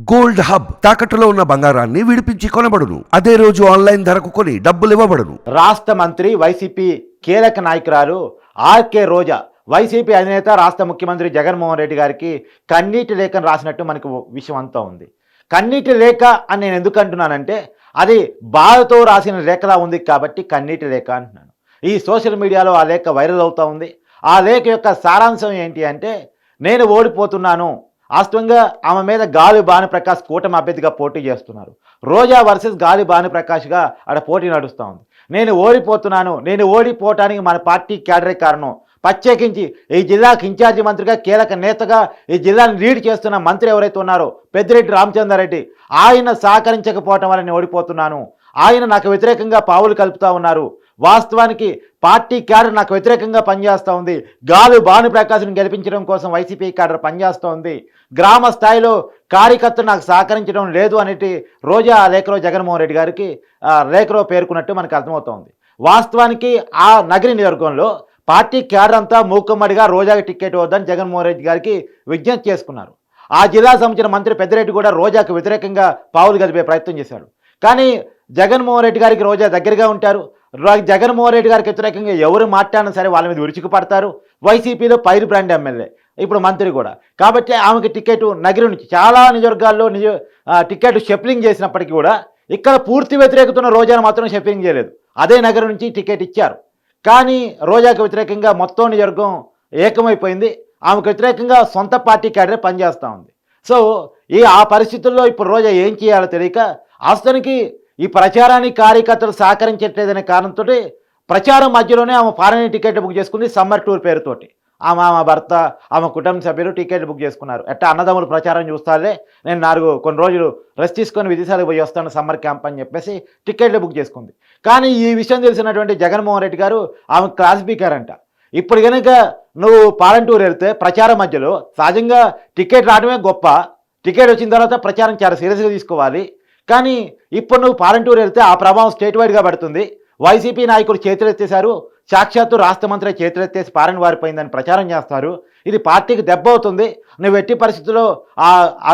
Gold hub తాకట్టులో ఉన్న బంగారాన్ని విడిపించి కొనబడును. అదే రోజు ఆన్లైన్ ధరకు కొని డబ్బులు ఇవ్వబడును. రాష్ట్ర మంత్రి వైసీపీ కీలక నాయకురాలు ఆర్కే రోజా వైసీపీ అధినేత రాష్ట్ర ముఖ్యమంత్రి జగన్మోహన్ రెడ్డి గారికి కన్నీటి లేఖను రాసినట్టు మనకు విషయం అంతా ఉంది. కన్నీటి లేఖ అని నేను ఎందుకు అంటున్నానంటే అది బాధతో రాసిన లేఖలా ఉంది కాబట్టి కన్నీటి లేఖ అంటున్నాను. ఈ సోషల్ మీడియాలో ఆ లేఖ వైరల్ అవుతూ ఉంది. ఆ లేఖ యొక్క సారాంశం ఏంటి అంటే, నేను ఓడిపోతున్నాను. వాస్తవంగా ఆమె మీద గాలి భానుప్రకాష్ కూటమి అభ్యర్థిగా పోటీ చేస్తున్నారు. రోజా వర్సెస్ గాలి భానుప్రకాష్గా ఆడ పోటీ నడుస్తూ ఉంది. నేను ఓడిపోతున్నాను, నేను ఓడిపోవటానికి మన పార్టీ క్యాడరే కారణం. ప్రత్యేకించి ఈ జిల్లాకు ఇన్ఛార్జి మంత్రిగా కీలక నేతగా ఈ జిల్లాను లీడ్ చేస్తున్న మంత్రి ఎవరైతే ఉన్నారో పెద్దిరెడ్డి రామచంద్రారెడ్డి, ఆయన సహకరించకపోవటం వల్ల నేను ఓడిపోతున్నాను. ఆయన నాకు వ్యతిరేకంగా పావులు కలుపుతూ ఉన్నారు. వాస్తవానికి పార్టీ క్యాడర్ నాకు వ్యతిరేకంగా పనిచేస్తూ ఉంది. గాలి భానుప్రకాష్ను గెలిపించడం కోసం వైసీపీ క్యాడర్ పనిచేస్తూ ఉంది. గ్రామ స్థాయిలో కార్యకర్తలు నాకు సహకరించడం లేదు అనేది రోజా ఆ లేఖలో జగన్మోహన్ రెడ్డి గారికి లేఖలో పేర్కొన్నట్టు మనకు అర్థమవుతోంది. వాస్తవానికి ఆ నగరి నియోజకవర్గంలో పార్టీ క్యాడర్ అంతా మూకుమ్మడిగా రోజాకి టికెట్ వద్దని జగన్మోహన్ రెడ్డి గారికి విజ్ఞప్తి చేసుకున్నారు. ఆ జిల్లా సంబంధించిన మంత్రి పెద్దిరెడ్డి కూడా రోజాకు వ్యతిరేకంగా పావులు కదిపే ప్రయత్నం చేశాడు. కానీ జగన్మోహన్ రెడ్డి గారికి రోజా దగ్గరగా ఉంటారు. జగన్మోహన్ రెడ్డి గారికి వ్యతిరేకంగా ఎవరు మాట్లాడినా సరే వాళ్ళ మీద విరుచుకు పడతారు. వైసీపీలో పైరు బ్రాండ్ ఎమ్మెల్యే, ఇప్పుడు మంత్రి కూడా. కాబట్టి ఆమెకి టికెట్ నగరం నుంచి చాలా నియోజకవర్గాల్లో టికెట్ షెఫ్లింగ్ చేసినప్పటికీ కూడా ఇక్కడ పూర్తి వ్యతిరేకతున్న రోజాను మాత్రం షెఫ్లింగ్ చేయలేదు. అదే నగరం నుంచి టికెట్ ఇచ్చారు. కానీ రోజాకు వ్యతిరేకంగా మొత్తం నియోజకవర్గం ఏకమైపోయింది. ఆమెకు వ్యతిరేకంగా సొంత పార్టీ క్యాడరే పనిచేస్తూ ఉంది. సో ఆ పరిస్థితుల్లో ఇప్పుడు రోజా ఏం చేయాలో తెలియక అసలుకి ఈ ప్రచారానికి కార్యకర్తలు సహకరించట్లేదనే కారణంతో ప్రచారం మధ్యలోనే ఆమె ఫారెన్ టికెట్ బుక్ చేసుకుంది. సమ్మర్ టూర్ పేరుతోటి ఆమె భర్త ఆమె కుటుంబ సభ్యులు టికెట్ బుక్ చేసుకున్నారు. ఎట్టా అన్నదమ్ములు ప్రచారం చూస్తారే, నేను కొన్ని రోజులు రెస్ట్ తీసుకొని విదేశాలకు పోయి వస్తాను సమ్మర్ క్యాంప్ అని చెప్పేసి టికెట్లు బుక్ చేసుకుంది. కానీ ఈ విషయం తెలిసినటువంటి జగన్మోహన్ రెడ్డి గారు ఆమె క్లాస్ స్పీకర్. ఇప్పుడు కనుక నువ్వు ఫారెన్ టూర్ వెళ్తే ప్రచారం మధ్యలో సహజంగా టికెట్ రావడమే గొప్ప. టికెట్ వచ్చిన తర్వాత ప్రచారం చాలా సీరియస్గా తీసుకోవాలి. కానీ ఇప్పుడు నువ్వు ఫారెన్ టూర్ వెళ్తే ఆ ప్రభావం స్టేట్ వైడ్గా పడుతుంది. వైసీపీ నాయకులు చేతులెత్తేశారు, సాక్షాత్తు రాష్ట్ర మంత్రి చేతులెత్తేసి ఫారెన్ వారిపోయిందని ప్రచారం చేస్తారు. ఇది పార్టీకి దెబ్బ అవుతుంది. నువ్వు ఎట్టి పరిస్థితుల్లో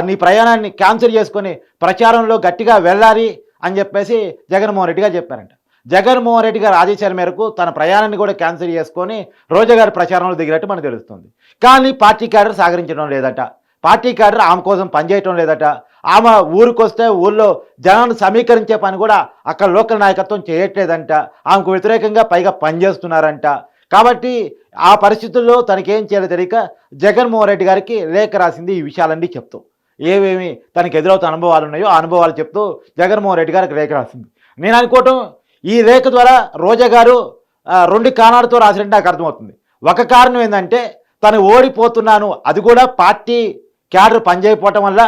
నీ ప్రయాణాన్ని క్యాన్సిల్ చేసుకొని ప్రచారంలో గట్టిగా వెళ్ళాలి అని చెప్పేసి జగన్మోహన్ రెడ్డి గారు చెప్పారంట. జగన్మోహన్ రెడ్డి గారి ఆదేశాల మేరకు తన ప్రయాణాన్ని కూడా క్యాన్సిల్ చేసుకొని రోజా గారి ప్రచారంలో దిగినట్టు మనకు తెలుస్తుంది. కానీ పార్టీ క్యాడర్ సహకరించడం లేదట. పార్టీ క్యాడర్ ఆమె కోసం పనిచేయటం లేదట. ఆమె ఊరికి వస్తే ఊళ్ళో జనాన్ని సమీకరించే పని కూడా అక్కడ లోకల్ నాయకత్వం చేయట్లేదంట. ఆమెకు వ్యతిరేకంగా పైగా పనిచేస్తున్నారంట. కాబట్టి ఆ పరిస్థితుల్లో తనకేం చేయాలో తెలియక జగన్మోహన్ రెడ్డి గారికి లేఖ రాసింది. ఈ విషయాలన్నీ చెప్తూ ఏవేమి తనకు ఎదురవుతున్న అనుభవాలు ఉన్నాయో ఆ అనుభవాలు చెప్తూ జగన్మోహన్ రెడ్డి గారికి లేఖ రాసింది. నేను అనుకోవటం ఈ లేఖ ద్వారా రోజా గారు రెండు కారణాలతో రాసినట్టు నాకు అర్థమవుతుంది. ఒక కారణం ఏంటంటే తను ఓడిపోతున్నాను, అది కూడా పార్టీ క్యాడర్ పనిచేయకపోవటం వల్ల.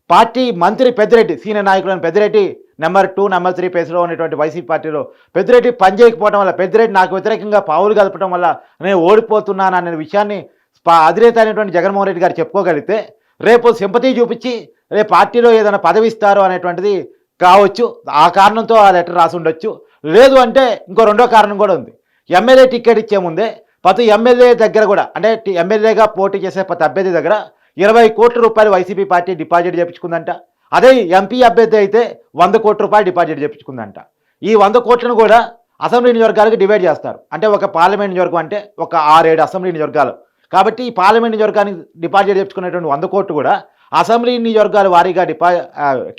పార్టీ మంత్రి పెద్దిరెడ్డి, సీనియర్ నాయకులైన పెద్దిరెడ్డి నెంబర్ 2, నెంబర్ 3 ప్లేస్లో ఉన్నటువంటి వైసీపీ పార్టీలో పెద్దిరెడ్డి పనిచేయకపోవడం వల్ల, పెద్దిరెడ్డి నాకు వ్యతిరేకంగా పావులు కలపడం వల్ల నేను ఓడిపోతున్నాను అనే విషయాన్ని అధినేత అయినటువంటి జగన్మోహన్ రెడ్డి గారు చెప్పుకోగలిగితే రేపు సింపతి చూపించి రేపు పార్టీలో ఏదైనా పదవి ఇస్తారు అనేటువంటిది కావచ్చు. ఆ కారణంతో ఆ లెటర్ రాసి ఉండొచ్చు. లేదు అంటే ఇంకో రెండో కారణం కూడా ఉంది. ఎమ్మెల్యే టికెట్ ఇచ్చే ముందే ప్రతి ఎమ్మెల్యే దగ్గర కూడా, అంటే ఎమ్మెల్యేగా పోటీ చేసే ప్రతి అభ్యర్థి దగ్గర 20 కోట్ల రూపాయలు వైసీపీ పార్టీ డిపాజిట్ చేయించుకుందంట. అదే ఎంపీ అభ్యర్థి అయితే 100 కోట్ల రూపాయలు డిపాజిట్ చేయించుకుందంట. ఈ 100 కోట్లను కూడా అసెంబ్లీ నియోజకవర్గాలకు డివైడ్ చేస్తారు. అంటే ఒక పార్లమెంట్ నియోజకవర్గం అంటే ఒక 6-7 అసెంబ్లీ నియోజకవర్గాలు. కాబట్టి ఈ పార్లమెంట్ నియోజకవర్గానికి డిపాజిట్ చేయించుకునేటువంటి 100 కోట్లు కూడా అసెంబ్లీ నియోజకవర్గాల వారీగా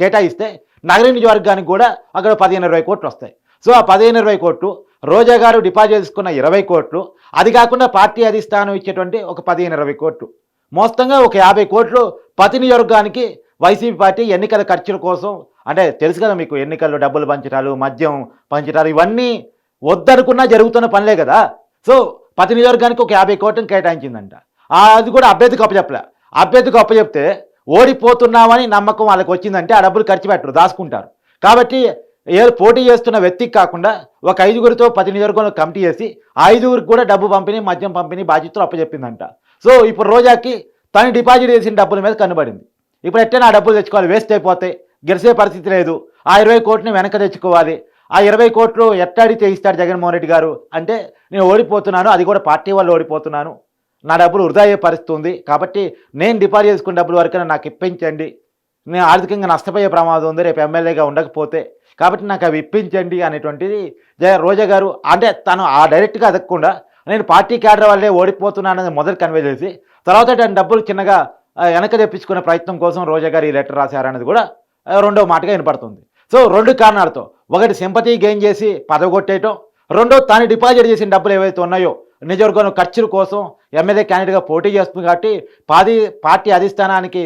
కేటాయిస్తే నగర నియోజకవర్గానికి కూడా అక్కడ 15-20 కోట్లు వస్తాయి. సో ఆ 15-20 కోట్లు, రోజా గారు డిపాజిట్ చేసుకున్న 20 కోట్లు, అది కాకుండా పార్టీ అధిష్టానం ఇచ్చేటువంటి ఒక 15-20 కోట్లు, మొత్తంగా ఒక 50 కోట్లు ప్రతి నియోజకవర్గానికి వైసీపీ పార్టీ ఎన్నికల ఖర్చుల కోసం, అంటే తెలుసు కదా మీకు, ఎన్నికల్లో డబ్బులు పంచడాలు, మద్యం పంచడాలు, ఇవన్నీ వద్దనుకున్నా జరుగుతున్న పనులే కదా. సో ప్రతి నియోజకవర్గానికి ఒక 50 కోట్లను కేటాయించిందంట. అది కూడా అభ్యర్థికి అప్పచెప్పలే. అభ్యర్థికి అప్పచెప్తే ఓడిపోతున్నామని నమ్మకం వాళ్ళకి వచ్చిందంటే ఆ డబ్బులు ఖర్చు పెట్టరు, దాచుకుంటారు. కాబట్టి పోటీ చేస్తున్న వ్యక్తికి కాకుండా ఒక 5గురితో 10 నియోజకవర్గంలో కమిటీ చేసి 5గురికి కూడా డబ్బు పంపిణీ, మద్యం పంపిణీ బాధ్యతలు అప్పచెప్పిందంట. సో ఇప్పుడు రోజాకి తను డిపాజిట్ చేసిన డబ్బుల మీద కనబడింది. ఇప్పుడు ఎట్టైనా ఆ డబ్బులు తెచ్చుకోవాలి, వేస్ట్ అయిపోతాయి, గెలిచే పరిస్థితి లేదు. ఆ 20 కోట్లని వెనక తెచ్చుకోవాలి. ఆ 20 కోట్లు ఎట్టాడితే ఇస్తాడు జగన్మోహన్ రెడ్డి గారు అంటే, నేను ఓడిపోతున్నాను, అది కూడా పార్టీ వల్ల ఓడిపోతున్నాను, నా డబ్బులు వృధా అయ్యే పరిస్థితి ఉంది, కాబట్టి నేను డిపాజిట్ చేసుకున్న డబ్బుల వరకైనా నాకు ఇప్పించండి, నేను ఆర్థికంగా నష్టపోయే ప్రమాదం ఉంది రేపు ఎమ్మెల్యేగా ఉండకపోతే, కాబట్టి నాకు అవి ఇప్పించండి అనేటువంటిది రోజా గారు అంటే తను ఆ డైరెక్ట్గా అడగకుండా నేను పార్టీ క్యాడర్ వల్లే ఓడిపోతున్నానని మొదలు కన్వే చేసి తర్వాత దాని డబ్బులు చిన్నగా వెనక తెప్పించుకునే ప్రయత్నం కోసం రోజా గారు ఈ లెటర్ రాశారనేది కూడా రెండో మాటగా వినపడుతుంది. సో 2 కారణాలతో, ఒకటి సింపతి గెయిన్ చేసి పదవగొట్టేయటం, రెండో తాను డిపాజిట్ చేసిన డబ్బులు ఏవైతే ఉన్నాయో నిజవర్గం ఖర్చుల కోసం ఎమ్మెల్యే క్యాండిడేట్గా పోటీ చేస్తుంది కాబట్టి పార్టీ అధిష్టానానికి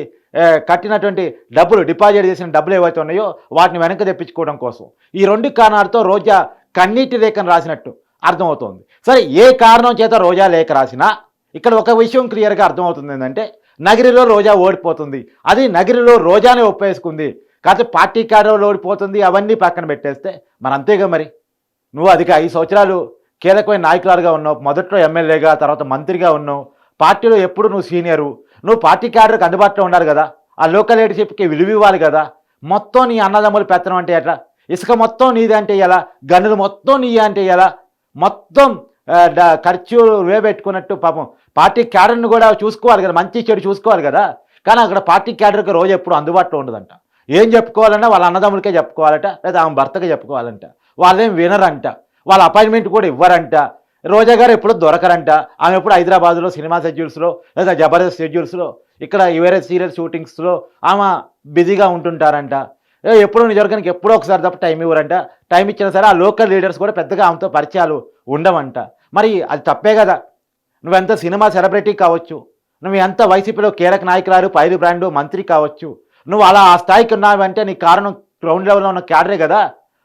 కట్టినటువంటి డబ్బులు డిపాజిట్ చేసిన డబ్బులు ఏవైతే ఉన్నాయో వాటిని వెనక్కి తెప్పించుకోవడం కోసం ఈ 2 కారణాలతో రోజా కన్నీటి లేఖను రాసినట్టు అర్థమవుతోంది. సరే, ఏ కారణం చేత రోజా లేఖ రాసినా ఇక్కడ ఒక విషయం క్లియర్గా అర్థమవుతుంది ఏంటంటే నగిరిలో రోజా ఓడిపోతుంది, అది నగిరిలో రోజానే ఒప్పేసుకుంది, కాకపోతే పార్టీ క్యాడర్లో ఓడిపోతుంది అవన్నీ పక్కన పెట్టేస్తే మరి అంతేగా. మరి నువ్వు అధిక 5 సంవత్సరాలు కీలకమైన నాయకురాలుగా ఉన్నావు, మొదట్లో ఎమ్మెల్యేగా తర్వాత మంత్రిగా ఉన్నావు, పార్టీలో ఎప్పుడు నువ్వు సీనియరు, నువ్వు పార్టీ క్యాడర్కి అందుబాటులో ఉండాలి కదా, ఆ లోకల్ లీడర్షిప్కి విలువ ఇవ్వాలి కదా. మొత్తం నీ అన్నదమ్ములు పెత్తనం అంటే ఎట్లా, ఇసుక మొత్తం నీదే అంటే ఎలా, గన్నులు మొత్తం నీయే అంటే ఎలా, మొత్తం ఖర్చు పెట్టుకున్నట్టు పాపం పార్టీ క్యాడర్ని కూడా చూసుకోవాలి కదా, మంచి చెడు చూసుకోవాలి కదా. కానీ అక్కడ పార్టీ క్యాడర్కి రోజు ఎప్పుడు అందుబాటులో ఉండదంట. ఏం చెప్పుకోవాలన్నా వాళ్ళ అన్నదమ్ములకే చెప్పుకోవాలట, లేదా ఆమె భర్తకే చెప్పుకోవాలంట. వాళ్ళేం వినరంట, వాళ్ళ అపాయింట్మెంట్ కూడా ఇవ్వరంట. రోజా గారు ఎప్పుడు దొరకరంట, ఆమె ఎప్పుడు హైదరాబాద్లో సినిమా షెడ్యూల్స్లో లేదా జబర్దస్త్ షెడ్యూల్స్లో ఇక్కడ వేరే సీరియల్ షూటింగ్స్లో ఆమె బిజీగా ఉంటుంటారంట. ఎప్పుడో నిజవర్గానికి ఎప్పుడో ఒకసారి తప్ప టైం ఇవ్వరంట. టైం ఇచ్చినా సరే ఆ లోకల్ లీడర్స్ కూడా పెద్దగా ఆమెతో పరిచయాలు ఉండవంట. మరి అది తప్పే కదా. నువ్వెంత సినిమా సెలబ్రిటీ కావచ్చు, నువ్వు ఎంత వైసీపీలో కీలక నాయకురాలు, పైరు బ్రాండు మంత్రి కావచ్చు, నువ్వు అలా ఆ స్థాయికి ఉన్నావంటే నీ కారణం గ్రౌండ్ లెవెల్లో ఉన్న క్యాడరే కదా.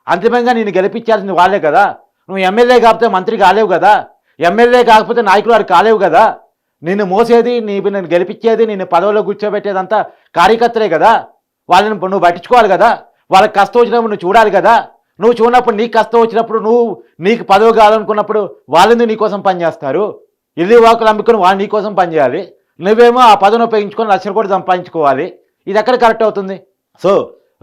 అంతిమంగా నేను గెలిపించాల్సింది వాళ్ళే కదా. నువ్వు ఎమ్మెల్యే కాకపోతే మంత్రి కాలేవు కదా, ఎమ్మెల్యే కాకపోతే నాయకులు వారు కాలేవు కదా. నిన్ను మోసేది, నేను గెలిపించేది, నిన్ను పదవిలో కూర్చోబెట్టేదంతా కార్యకర్తలే కదా. వాళ్ళని నువ్వు పట్టించుకోవాలి కదా, వాళ్ళకి కష్టం వచ్చినప్పుడు నువ్వు చూడాలి కదా. నువ్వు చూడనప్పుడు నీకు కష్టం వచ్చినప్పుడు నీకు పదవి కావాలనుకున్నప్పుడు వాళ్ళని నీకోసం పనిచేస్తారు. ఇల్లు వాకులు అమ్ముకుని వాళ్ళు నీకోసం పనిచేయాలి, నువ్వేమో ఆ పదవిని ఉపయోగించుకొని లక్షలు కూడా సంపాదించుకోవాలి. ఇది ఎక్కడ కరెక్ట్ అవుతుంది? సో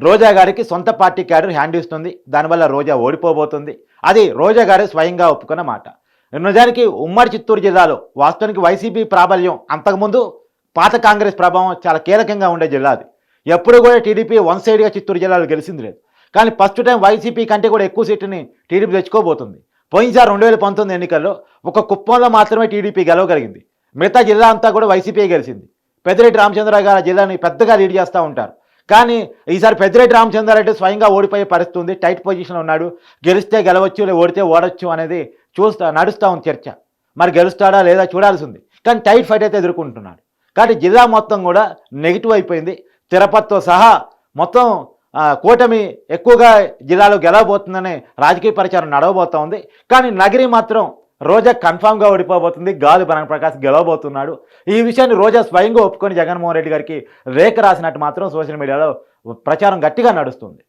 రోజా గారికి సొంత పార్టీ క్యాడర్ హ్యాండ్ ఇస్తుంది, దానివల్ల రోజా ఓడిపోబోతుంది. అది రోజా గారు స్వయంగా ఒప్పుకున్న మాట. నిజానికి ఉమ్మడి చిత్తూరు జిల్లాలో వాస్తవానికి వైసీపీ ప్రాబల్యం అంతకుముందు పాత కాంగ్రెస్ ప్రభావం చాలా కీలకంగా ఉండే జిల్లా అది. ఎప్పుడు కూడా టీడీపీ వన్ సైడ్గా చిత్తూరు జిల్లాలో గెలిచింది లేదు. కానీ ఫస్ట్ టైం వైసీపీ కంటే కూడా ఎక్కువ సీట్ని టీడీపీ తెచ్చుకోబోతుంది. పోయినసారి 2019 ఎన్నికల్లో ఒక కుప్పంలో మాత్రమే టీడీపీ గెలవగలిగింది, మిగతా జిల్లా అంతా కూడా వైసీపీ గెలిచింది. పెద్దిరెడ్డి రామచంద్రరావు గారు జిల్లాని పెద్దగా లీడ్ చేస్తూ ఉంటారు. కానీ ఈసారి పెద్దిరెడ్డి రామచంద్రారెడ్డి స్వయంగా ఓడిపోయే పరిస్థితి ఉంది, టైట్ పొజిషన్లో ఉన్నాడు. గెలిస్తే గెలవచ్చు, లేదా ఓడితే ఓడొచ్చు అనేది నడుస్తూ ఉంది చర్చ. మరి గెలుస్తాడా లేదా చూడాల్సి ఉంది. కానీ టైట్ ఫైట్ అయితే ఎదుర్కొంటున్నాడు. కాబట్టి జిల్లా మొత్తం కూడా నెగిటివ్ అయిపోయింది. తిరుపతితో సహా మొత్తం కూటమి ఎక్కువగా జిల్లాలో గెలవబోతుందనే రాజకీయ ప్రచారం నడవబోతూ ఉంది. కానీ నగిరి మాత్రం రోజా కన్ఫామ్గా ఓడిపోబోతుంది, గాలి ప్రకాష్ గెలవబోతున్నాడు. ఈ విషయాన్ని రోజా స్వయంగా ఒప్పుకొని జగన్మోహన్ రెడ్డి గారికి లేఖ రాసినట్టు మాత్రం సోషల్ మీడియాలో ప్రచారం గట్టిగా నడుస్తుంది.